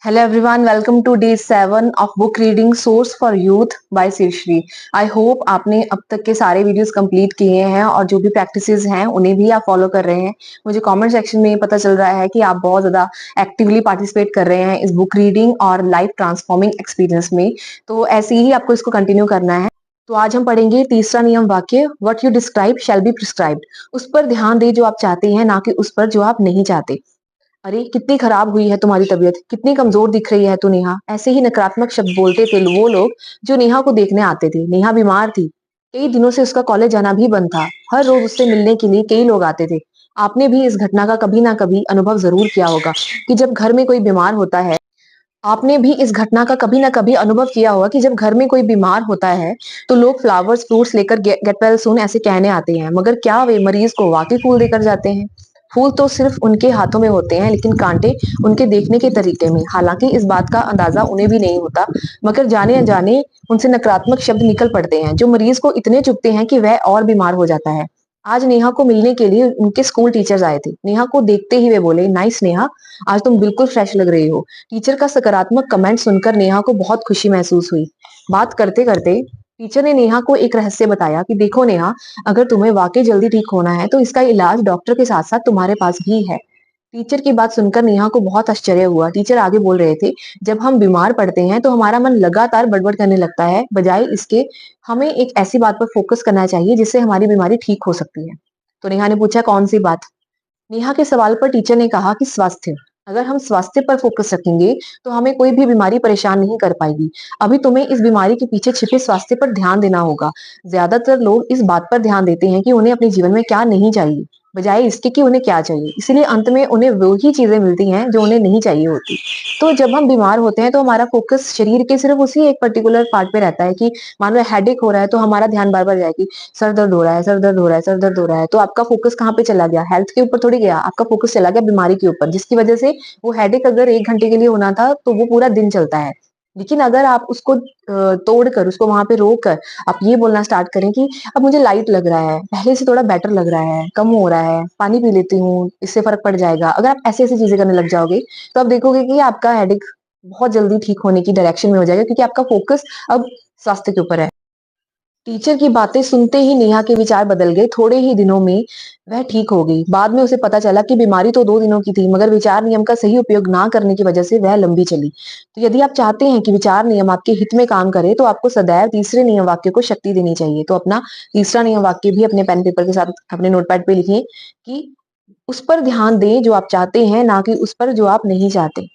Hello everyone, welcome to day 7 of book reading Source for Youth by Sirshri। I hope आपने अब तक के सारे वीडियोस कंप्लीट किए हैं और जो भी प्रैक्टिसेस हैं उन्हें भी आप फॉलो कर रहे हैं। मुझे कमेंट सेक्शन में पता चल रहा है कि आप बहुत ज्यादा एक्टिवली पार्टिसिपेट कर रहे हैं इस बुक रीडिंग और लाइफ ट्रांसफॉर्मिंग एक्सपीरियंस में। तो ऐसे ही आपको इसको कंटिन्यू करना है। तो आज हम पढ़ेंगे तीसरा नियम वाक्य, what you describe shall be prescribed. उस पर ध्यान दे जो आप चाहते हैं, ना कि उस पर जो आप नहीं चाहते। अरे कितनी खराब हुई है तुम्हारी तबीयत, कितनी कमजोर दिख रही है तू नेहा। ऐसे ही नकारात्मक शब्द बोलते थे वो लोग जो नेहा को देखने आते थे। नेहा बीमार थी, कई दिनों से उसका कॉलेज जाना भी बंद था। हर रोज उससे मिलने के लिए कई लोग आते थे। आपने भी इस घटना का कभी ना कभी अनुभव जरूर किया होगा कि जब घर में कोई बीमार होता है। आपने भी इस घटना का कभी ना कभी अनुभव किया होगा कि जब घर में कोई बीमार होता है तो लोग फ्लावर्स फ्रूट्स लेकर गेट वेल सून ऐसे कहने आते हैं, मगर क्या वे मरीज को वाकई फूल देकर जाते हैं? फूल तो सिर्फ उनके हाथों में होते हैं, लेकिन कांटे उनके देखने के तरीके में। हालांकि इस बात का अंदाजा उन्हें भी नहीं होता, मगर जाने अनजाने उनसे नकारात्मक शब्द निकल पड़ते हैं जो मरीज को इतने चुभते हैं कि वह और बीमार हो जाता है। आज नेहा को मिलने के लिए उनके स्कूल टीचर्स आए थे। नेहा को देखते ही वे बोले, नाइस नेहा, आज तुम बिल्कुल फ्रेश लग रही हो। टीचर का सकारात्मक कमेंट सुनकर नेहा को बहुत खुशी महसूस हुई। बात करते करते टीचर ने नेहा को एक रहस्य बताया कि देखो नेहा, अगर तुम्हें वाकई जल्दी ठीक होना है तो इसका इलाज डॉक्टर के साथ साथ तुम्हारे पास भी है। टीचर की बात सुनकर नेहा को बहुत आश्चर्य हुआ। टीचर आगे बोल रहे थे, जब हम बीमार पड़ते हैं तो हमारा मन लगातार बड़बड़ करने लगता है, बजाय इसके हमें एक ऐसी बात पर फोकस करना चाहिए जिससे हमारी बीमारी ठीक हो सकती है। तो नेहा ने पूछा, कौन सी बात? नेहा के सवाल पर टीचर ने कहा कि स्वास्थ्य। अगर हम स्वास्थ्य पर फोकस रखेंगे तो हमें कोई भी बीमारी परेशान नहीं कर पाएगी। अभी तुम्हें इस बीमारी के पीछे छिपे स्वास्थ्य पर ध्यान देना होगा। ज्यादातर लोग इस बात पर ध्यान देते हैं कि उन्हें अपने जीवन में क्या नहीं चाहिए, बजाय इसके कि उन्हें क्या चाहिए। इसीलिए अंत में उन्हें वो ही चीजें मिलती हैं जो उन्हें नहीं चाहिए होती। तो जब हम बीमार होते हैं तो हमारा फोकस शरीर के सिर्फ उसी एक पर्टिकुलर पार्ट पे रहता है कि मान लो हेडेक हो रहा है तो हमारा ध्यान बार बार जाए कि सर दर्द हो रहा है, सर दर्द हो रहा है, सर दर्द हो रहा है। तो आपका फोकस कहाँ पे चला गया? हेल्थ के ऊपर थोड़ी गया, आपका फोकस चला गया बीमारी के ऊपर, जिसकी वजह से वो हेडेक अगर 1 घंटे के लिए होना था तो वो पूरा दिन चलता है। लेकिन अगर आप उसको तोड़कर, उसको वहां पे रोक कर आप ये बोलना स्टार्ट करें कि अब मुझे लाइट लग रहा है, पहले से थोड़ा बेटर लग रहा है, कम हो रहा है, पानी पी लेती हूँ, इससे फर्क पड़ जाएगा। अगर आप ऐसी ऐसी चीजें करने लग जाओगे तो आप देखोगे कि आपका हेडेक बहुत जल्दी ठीक होने की डायरेक्शन में हो जाएगा, क्योंकि आपका फोकस अब स्वास्थ्य के ऊपर है। टीचर की बातें सुनते ही नेहा के विचार बदल गए। थोड़े ही दिनों में वह ठीक हो गई। बाद में उसे पता चला कि बीमारी तो 2 दिनों की थी, मगर विचार नियम का सही उपयोग ना करने की वजह से वह लंबी चली। तो यदि आप चाहते हैं कि विचार नियम आपके हित में काम करे तो आपको सदैव तीसरे नियम वाक्य को शक्ति देनी चाहिए। तो अपना तीसरा नियम वाक्य भी अपने पेन पेपर के साथ अपने नोटपैड पे लिखिए कि उस पर ध्यान दें जो आप चाहते हैं, ना कि उस पर जो आप नहीं चाहते।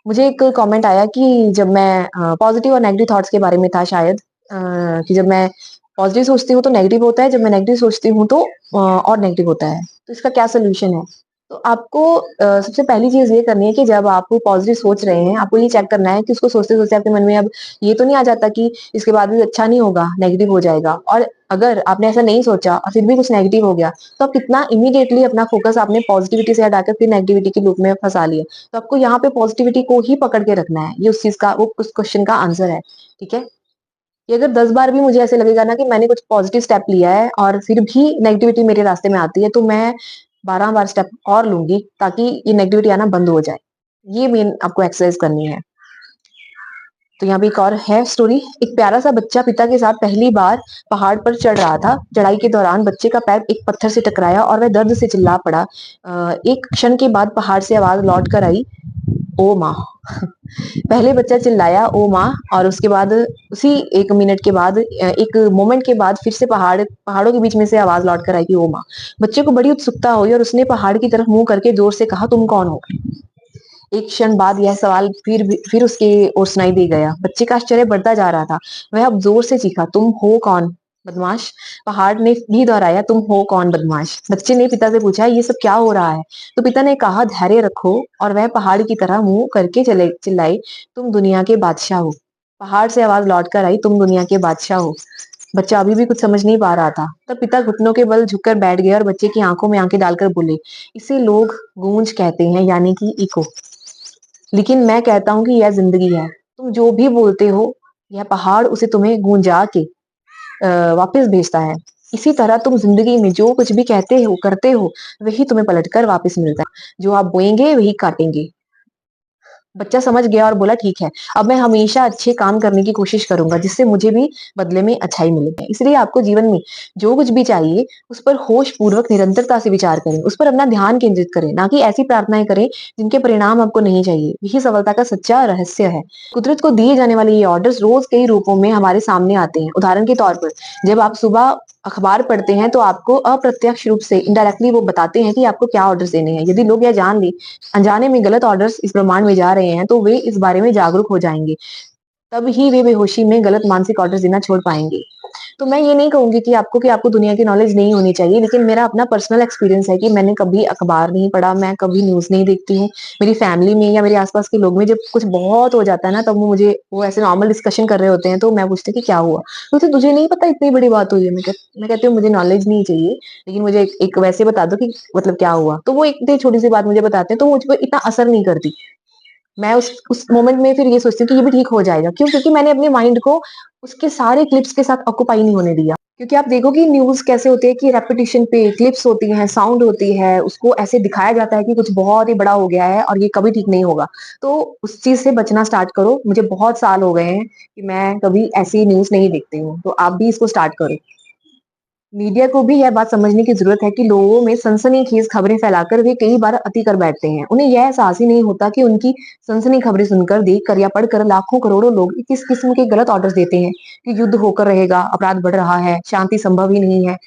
मुझे एक कमेंट आया कि जब मैं पॉजिटिव और नेगेटिव थॉट्स के बारे में था शायद, कि जब मैं पॉजिटिव सोचती हूँ तो नेगेटिव होता है, जब मैं नेगेटिव सोचती हूँ तो और नेगेटिव होता है। तो इसका क्या सोल्यूशन है? तो आपको सबसे पहली चीज ये करनी है कि जब आप पॉजिटिव सोच रहे हैं, आपको ये चेक करना है कि उसको सोचते सोचते आपके मन में अब ये तो नहीं आ जाता कि इसके बाद भी अच्छा नहीं होगा, नेगेटिव हो जाएगा। और अगर आपने ऐसा नहीं सोचा और फिर भी कुछ नेगेटिव हो गया तो आप कितना इमीडिएटली अपना फोकस आपने पॉजिटिविटी से हटाकर फिर नेगेटिविटी के लूप में फंसा लिया। तो आपको यहाँ पे पॉजिटिविटी को ही पकड़ के रखना है। ये उस चीज का, वो उस क्वेश्चन का आंसर है। ठीक है? कि अगर 10 बार भी मुझे ऐसे लगेगा ना कि मैंने कुछ पॉजिटिव स्टेप लिया है और फिर भी नेगेटिविटी मेरे रास्ते में आती है, तो मैं 12 बार स्टेप और लूंगी ताकि ये नेगेटिविटी आना बंद हो जाए। ये मेन आपको एक्सरसाइज करनी है। तो यहाँ पे एक और है स्टोरी। एक प्यारा सा बच्चा पिता के साथ पहली बार पहाड़ पर चढ़ रहा था। चढ़ाई के दौरान बच्चे का पैर एक पत्थर से टकराया और वह दर्द से चिल्ला पड़ा। एक क्षण के बाद पहाड़ से आवाज लौट कर आई, ओ माँ। पहले बच्चा चिल्लाया ओ माँ, और उसके बाद उसी 1 मिनट के बाद, एक मोमेंट के बाद फिर से पहाड़ों के बीच में से आवाज लौट कर आई कि ओ माँ। बच्चे को बड़ी उत्सुकता हुई और उसने पहाड़ की तरफ मुंह करके जोर से कहा, तुम कौन हो? एक क्षण बाद यह सवाल फिर उसके ओर सुनाई दे गया। बच्चे का आश्चर्य बढ़ता जा रहा था। वह अब जोर से चीखा, तुम हो कौन बदमाश? पहाड़ ने भी दोहराया, तुम हो कौन बदमाश? बच्चे ने पिता से पूछा, ये सब क्या हो रहा है? तो पिता ने कहा, धैर्य रखो। और वह पहाड़ की तरह मुंह करके चले चिल्लाए, तुम दुनिया के बादशाह हो। पहाड़ से आवाज लौट कर आई, तुम दुनिया के बादशाह हो। बच्चा अभी भी कुछ समझ नहीं पा रहा था। तब पिता घुटनों के बल झुककर बैठ गए और बच्चे की आंखों में आंखें डालकर बोले, इसे लोग गूंज कहते हैं, यानी कि इको, लेकिन मैं कहता हूँ कि यह जिंदगी है। तुम जो भी बोलते हो, यह पहाड़ उसे तुम्हें गूंजा के वापस भेजता है। इसी तरह तुम जिंदगी में जो कुछ भी कहते हो, करते हो, वही तुम्हें पलटकर वापस मिलता है। जो आप बोएंगे वही काटेंगे। बच्चा समझ गया और बोला ठीक है, अब मैं हमेशा अच्छे काम करने की कोशिश करूँगा जिससे मुझे भी बदले में अच्छाई मिले। इसलिए आपको जीवन में जो कुछ भी चाहिए उस पर होशपूर्वक निरंतरता से विचार करें, उस पर अपना ध्यान केंद्रित करें, ना कि ऐसी प्रार्थनाएँ करें जिनके परिणाम आपको नहीं चाहिए। यही सफलता का सच्चा रहस्य है। कुदरत को दिए जाने वाले ये ऑर्डर्स रोज़ कई रूपों में हमारे सामने आते हैं। उदाहरण के तौर पर जब आप सुबह अखबार पढ़ते हैं तो आपको अप्रत्यक्ष रूप से इनडायरेक्टली वो बताते हैं कि आपको क्या ऑर्डर्स देने हैं। यदि लोग यह जान लें अनजाने में गलत ऑर्डर्स इस ब्रह्मांड में जा रहे हैं तो वे इस बारे में जागरूक हो जाएंगे। तब ही वे बेहोशी में गलत मानसिक ऑर्डर्स देना छोड़ पाएंगे। तो मैं ये नहीं कहूंगी कि आपको दुनिया की नॉलेज नहीं होनी चाहिए, लेकिन मेरा अपना पर्सनल एक्सपीरियंस है कि मैंने कभी अखबार नहीं पढ़ा, मैं कभी न्यूज़ नहीं देखती हूँ। मेरी फैमिली में या मेरे आस-पास के लोग में जब कुछ बहुत हो जाता है ना, तब वो ऐसे नॉर्मल डिस्कशन कर रहे होते हैं, तो मैं पूछती हूँ कि क्या हुआ? बोलते तुझे नहीं पता इतनी बड़ी बात हुई है? मैं कहती हूँ मुझे नॉलेज नहीं चाहिए, लेकिन मुझे एक एक वैसे बता दो कि मतलब क्या हुआ? तो वो एक इतनी छोटी-सी बात मुझे बताते हैं, तो मुझ पे इतना असर नहीं करती। मैं उस मोमेंट में फिर ये सोचती हूँ कि ये भी ठीक हो जाएगा। क्यों? क्योंकि मैंने अपने माइंड को उसके सारे क्लिप्स के साथ ऑक्यूपाई नहीं होने दिया। क्योंकि आप देखो कि न्यूज़ कैसे होती है कि रेपिटिशन पे क्लिप्स होती हैं, साउंड होती है, उसको ऐसे दिखाया जाता है कि कुछ बहुत ही बड़ा हो गया है और ये कभी ठीक नहीं होगा। तो उस चीज़ से बचना स्टार्ट करो। मुझे बहुत साल हो गए हैं कि मैं कभी ऐसी न्यूज़ नहीं देखती हूँ। तो आप भी इसको स्टार्ट करो। मीडिया को भी यह बात समझने की जरूरत है कि लोगों में सनसनीखेज खबरें फैलाकर वे कई बार अति कर बैठते हैं। उन्हें यह एहसास ही नहीं होता कि उनकी सनसनी खबरें सुनकर, देखकर या पढ़कर लाखों करोड़ों लोग किस किस्म के गलत ऑर्डर्स देते हैं कि युद्ध होकर रहेगा, अपराध बढ़ रहा है, शांति संभव ही नहीं है,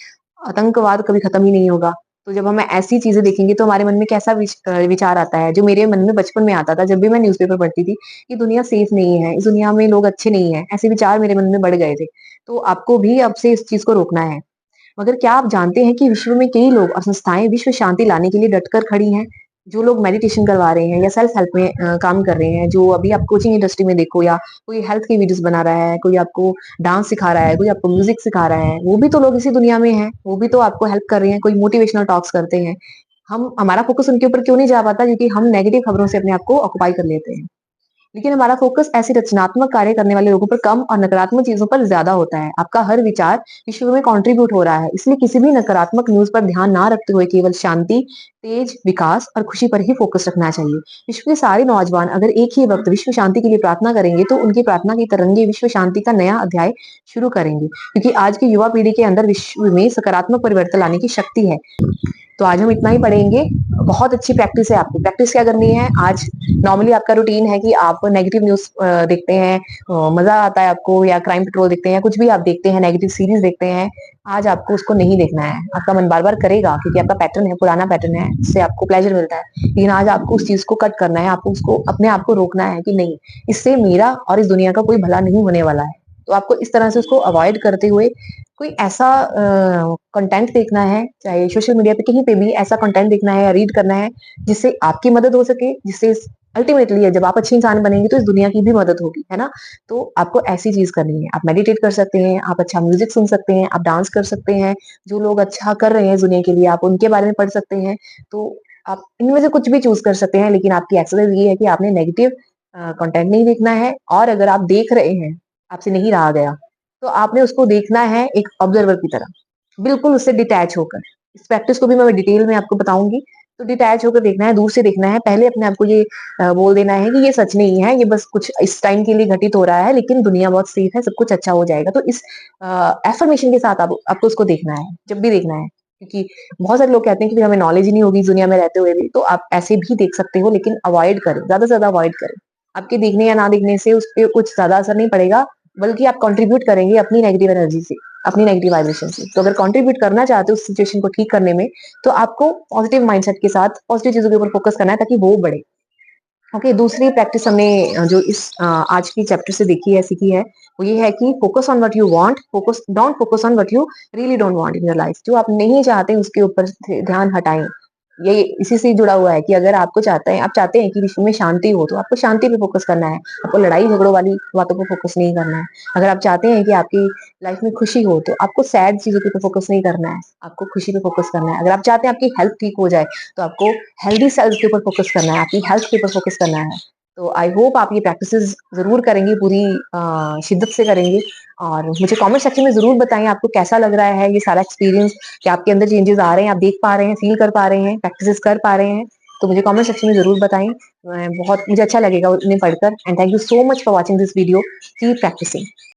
आतंकवाद कभी खत्म ही नहीं होगा। तो जब हम ऐसी चीजें देखेंगे तो हमारे मन में कैसा विचार आता है, जो मेरे मन में बचपन में आता था जब भी मैं न्यूज़पेपर पढ़ती थी कि दुनिया सेफ नहीं है, इस दुनिया में लोग अच्छे नहीं है, ऐसे विचार मेरे मन में बढ़ गए थे। तो आपको भी अब से इस चीज को रोकना है। मगर क्या आप जानते हैं कि विश्व में कई लोग और संस्थाएं विश्व शांति लाने के लिए डटकर खड़ी हैं? जो लोग मेडिटेशन करवा रहे हैं या सेल्फ हेल्प में काम कर रहे हैं, जो अभी आप कोचिंग इंडस्ट्री में देखो या कोई हेल्थ की वीडियोस बना रहा है, कोई आपको डांस सिखा रहा है, कोई आपको म्यूजिक सिखा रहा है, वो भी तो लोग इसी दुनिया में हैं, वो भी तो आपको हेल्प कर रहे हैं, कोई मोटिवेशनल टॉक्स करते हैं। हम हमारा फोकस उनके ऊपर क्यों नहीं जा पाता? क्योंकि हम नेगेटिव खबरों से अपने आप को ऑक्युपाई कर लेते हैं। लेकिन हमारा फोकस ऐसे रचनात्मक कार्य करने वाले लोगों पर कम और नकारात्मक चीजों पर ज्यादा होता है। आपका हर विचार विश्व में कंट्रीब्यूट हो रहा है, इसलिए किसी भी नकारात्मक न्यूज पर ध्यान ना रखते हुए केवल शांति, तेज, विकास और खुशी पर ही फोकस रखना चाहिए। विश्व के सारे नौजवान अगर एक ही वक्त विश्व शांति के लिए प्रार्थना करेंगे तो उनकी प्रार्थना की तरंगे विश्व शांति का नया अध्याय शुरू करेंगे, क्योंकि आज की युवा पीढ़ी के अंदर विश्व में सकारात्मक परिवर्तन लाने की शक्ति है। तो आज हम इतना ही पढ़ेंगे। बहुत अच्छी प्रैक्टिस है आपकी। प्रैक्टिस क्या करनी है? आज नॉर्मली आपका रूटीन है कि आप नेगेटिव न्यूज़ देखते हैं, मज़ा आता है आपको, या क्राइम पेट्रोल देखते हैं, कुछ भी आप देखते हैं, नेगेटिव सीरीज़ देखते हैं, आज आपको उसको नहीं देखना है। आपका मन बार-बार करेगा क्योंकि आपका पैटर्न है, पुराना पैटर्न है, इससे आपको प्लेज़र मिलता है। लेकिन आज आपको उस चीज़ को कट करना है, आपको उसको अपने आप को रोकना है कि नहीं, इससे मेरा और इस दुनिया का कोई भला नहीं होने वाला है। तो आपको इस तरह से उसको अवॉइड करते हुए कोई ऐसा कंटेंट देखना है, चाहे सोशल मीडिया पे कहीं पे भी ऐसा कंटेंट देखना है या रीड करना है, जिससे आपकी मदद हो सके, जिससे अल्टीमेटली जब आप अच्छे इंसान बनेंगे तो इस दुनिया की भी मदद होगी, है ना? तो आपको ऐसी चीज़ करनी है। आप मेडिटेट कर सकते हैं, आप अच्छा म्यूज़िक सुन सकते हैं, आप डांस कर सकते हैं, जो लोग अच्छा कर रहे हैं इस दुनिया के लिए, आप उनके बारे में पढ़ सकते हैं। तो आप इनमें से कुछ भी चूज़ कर सकते हैं, लेकिन आपकी एक्सरसाइज़ ये है कि आपने नेगेटिव कंटेंट नहीं देखना है, और अगर आप देख रहे हैं, आपसे नहीं रहा गया, तो आपने उसको देखना है एक ऑब्जर्वर की तरह, बिल्कुल उससे डिटैच होकर। इस प्रैक्टिस को भी मैं डिटेल में आपको बताऊँगी। तो डिटैच होकर देखना है, दूर से देखना है। पहले अपने आप को ये बोल देना है कि ये सच नहीं है, ये बस कुछ इस टाइम के लिए घटित हो रहा है, लेकिन दुनिया बहुत सेफ है, सब कुछ अच्छा हो जाएगा। तो इस अफ़र्मेशन के साथ आप आपको उसको देखना है, जब भी देखना है। क्योंकि बहुत सारे लोग कहते हैं कि हमें नॉलेज ही नहीं होगी इस दुनिया में रहते हुए भी, तो आप ऐसे भी देख सकते हो, लेकिन अवॉइड करें, ज़्यादा से ज़्यादा अवॉइड करें। आपके देखने या ना देखने से उसपे कुछ ज़्यादा असर नहीं पड़ेगा, बल्कि आप कंट्रीब्यूट करेंगे अपनी नेगेटिव एनर्जी से, अपनी नेगेटिव वाइब्रेशन से। तो अगर कंट्रीब्यूट करना चाहते हो उस सिचुएशन को ठीक करने में, तो आपको पॉजिटिव माइंडसेट के साथ पॉजिटिव चीज़ों के ऊपर फोकस करना है ताकि वो बढ़े। ओके, दूसरी प्रैक्टिस हमने जो इस आज की चैप्टर से देखी है, सीखी है, वो ये है कि focus on what you want, focus don't focus on what you really don't want in your life. जो आप नहीं चाहते उसके ऊपर से ध्यान हटाएँ। ये इसी से जुड़ा हुआ है कि अगर आप चाहते हैं कि विश्व में शांति हो, तो आपको शांति पे फोकस करना है। आपको लड़ाई झगड़ों वाली बातों पे फोकस नहीं करना है। अगर आप चाहते हैं कि आपकी लाइफ में खुशी हो, तो आपको सैड चीज़ों के ऊपर फोकस नहीं करना है, आपको खुशी पे फोकस करना है। अगर आप चाहते हैं आपकी हेल्थ ठीक हो जाए, तो आपको हेल्दी सेल्स के ऊपर फोकस करना है, आपकी हेल्थ के ऊपर फोकस करना है। तो आई होप आप ये प्रैक्टिसेस ज़रूर करेंगे, पूरी शिद्दत से करेंगे, और मुझे कमेंट सेक्शन में ज़रूर बताएँ आपको कैसा लग रहा है ये सारा एक्सपीरियंस, क्या आपके अंदर चेंजेस आ रहे हैं, आप देख पा रहे हैं, फ़ील कर पा रहे हैं, प्रैक्टिसेस कर पा रहे हैं। तो मुझे कमेंट सेक्शन में ज़रूर बताएँ। मैं बहुत मुझे अच्छा लगेगा उन्हें पढ़कर and thank you so much for watching this video. Keep practising.